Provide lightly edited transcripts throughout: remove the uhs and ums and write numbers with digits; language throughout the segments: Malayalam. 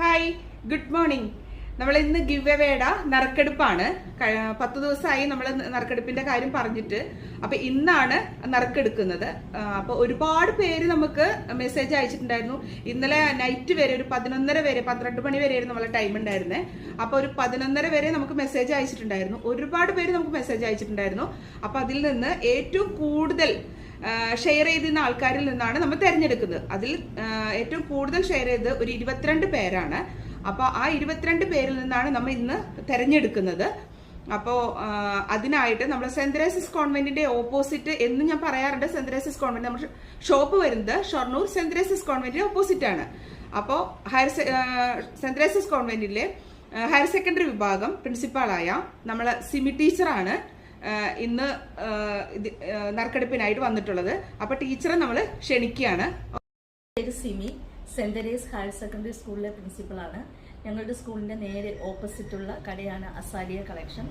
Hi, good morning. നമ്മൾ ഇന്ന് ഗിവ് എവേയുടെ നറുക്കെടുപ്പാണ്. 10 ദിവസമായി നമ്മൾ നറുക്കെടുപ്പിന്റെ കാര്യം പറഞ്ഞിട്ട്. അപ്പൊ ഇന്നാണ് നറുക്കെടുക്കുന്നത്. അപ്പൊ ഒരുപാട് പേര് നമുക്ക് മെസ്സേജ് അയച്ചിട്ടുണ്ടായിരുന്നു. ഇന്നലെ നൈറ്റ് വരെ ഒരു 11:30 വരെ 12 മണി വരെയായിരുന്നു നമ്മളെ ടൈം ഉണ്ടായിരുന്നത്. അപ്പൊ ഒരു 11:30 വരെ നമുക്ക് മെസ്സേജ് അയച്ചിട്ടുണ്ടായിരുന്നു. ഒരുപാട് പേര് നമുക്ക് മെസ്സേജ് അയച്ചിട്ടുണ്ടായിരുന്നു. അപ്പൊ അതിൽ നിന്ന് ഏറ്റവും കൂടുതൽ ഷെയർ ചെയ്തിരുന്ന ആൾക്കാരിൽ നിന്നാണ് നമ്മൾ തിരഞ്ഞെടുക്കുന്നത്. അതിൽ ഏറ്റവും കൂടുതൽ ഷെയർ ചെയ്ത് ഒരു 22 പേരാണ്. അപ്പോൾ ആ 22 പേരിൽ നിന്നാണ് നമ്മൾ ഇന്ന് തിരഞ്ഞെടുക്കുന്നത്. അപ്പോൾ അതിനായിട്ട് നമ്മൾ സെന്റ് തെരേസസ് കോൺവെന്റിന്റെ ഓപ്പോസിറ്റ് എന്ന് ഞാൻ പറയാറുണ്ട്. സെന്റ് തെരേസസ് കോൺവെന്റ് നമ്മുടെ ഷോപ്പ് വരുന്നത് ഷൊർണൂർ സെന്റ് തെരേസസ് കോൺവെന്റിന്റെ ഓപ്പോസിറ്റ് ആണ്. അപ്പോൾ സെന്റ് തെരേസസ് കോൺവെന്റിലെ ഹയർ സെക്കൻഡറി വിഭാഗം പ്രിൻസിപ്പാളായ നമ്മളെ സിമി ടീച്ചറാണ് ഇന്ന് നറുക്കെടുപ്പിനായിട്ട് വന്നിട്ടുള്ളത്. അപ്പൊ ടീച്ചറെ നമ്മൾ ക്ഷണിക്കുകയാണ്. Simi, saint Therese higher secondary സ്കൂളിലെ പ്രിൻസിപ്പളാണ്. ഞങ്ങളുടെ സ്കൂളിന്റെ നേരെ ഓപ്പോസിറ്റുള്ള കടയാണ് അസാലിയ കളക്ഷൻ.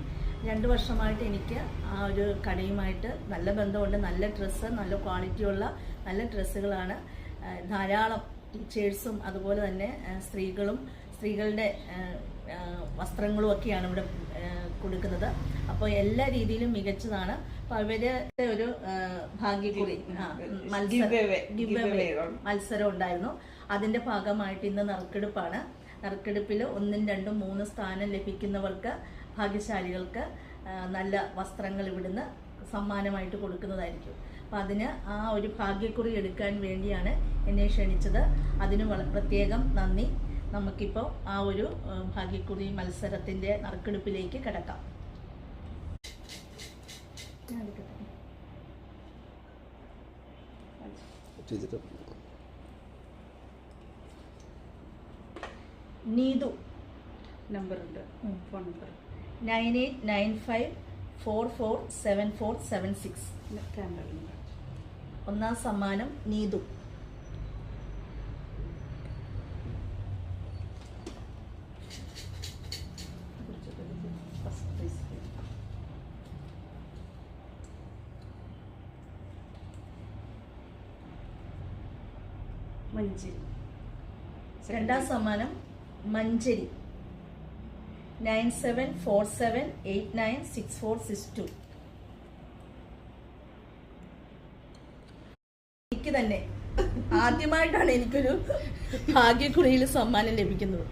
2 വർഷമായിട്ട് എനിക്ക് ആ ഒരു കടയുമായിട്ട് നല്ല ബന്ധമുണ്ട്. നല്ല ഡ്രസ്സ്, നല്ല ക്വാളിറ്റിയുള്ള നല്ല ഡ്രസ്സുകളാണ്. ധാരാളം ടീച്ചേഴ്സും അതുപോലെ തന്നെ സ്ത്രീകളുടെ വസ്ത്രങ്ങളും ഒക്കെയാണ് ഇവിടെ കൊടുക്കുന്നത്. അപ്പോൾ എല്ലാ രീതിയിലും മികച്ചതാണ്. അപ്പൊ അവരുടെ ഒരു ഭാഗ്യക്കുറി മത്സരം ഉണ്ടായിരുന്നു. അതിന്റെ ഭാഗമായിട്ട് ഇന്ന് നറുക്കെടുപ്പാണ്. നറുക്കെടുപ്പിൽ 1, 2, 3 സ്ഥാനം ലഭിക്കുന്നവർക്ക്, ഭാഗ്യശാലികൾക്ക് നല്ല വസ്ത്രങ്ങൾ ഇവിടുന്ന് സമ്മാനമായിട്ട് കൊടുക്കുന്നതായിരിക്കും. അപ്പം അതിന് ആ ഒരു ഭാഗ്യക്കുറി എടുക്കാൻ വേണ്ടിയാണ് എന്നെ ക്ഷണിച്ചത്. അതിന് പ്രത്യേകം നന്ദി. നമുക്കിപ്പോൾ ആ ഒരു ഭാഗ്യക്കുറി മത്സരത്തിന്റെ നറുക്കെടുപ്പിലേക്ക് കിടക്കാം. നീതു നമ്പർ ഉണ്ട്, ഫോൺ നമ്പർ 9895447476. ഒന്നാം സമ്മാനം നീതു. മഞ്ചേരി. രണ്ടാം സമ്മാനം മഞ്ചേരി 9747896462. എനിക്ക് തന്നെ ആദ്യമായിട്ടാണ് എനിക്കൊരു ഭാഗ്യക്കുറിയിൽ സമ്മാനം ലഭിക്കുന്നത്.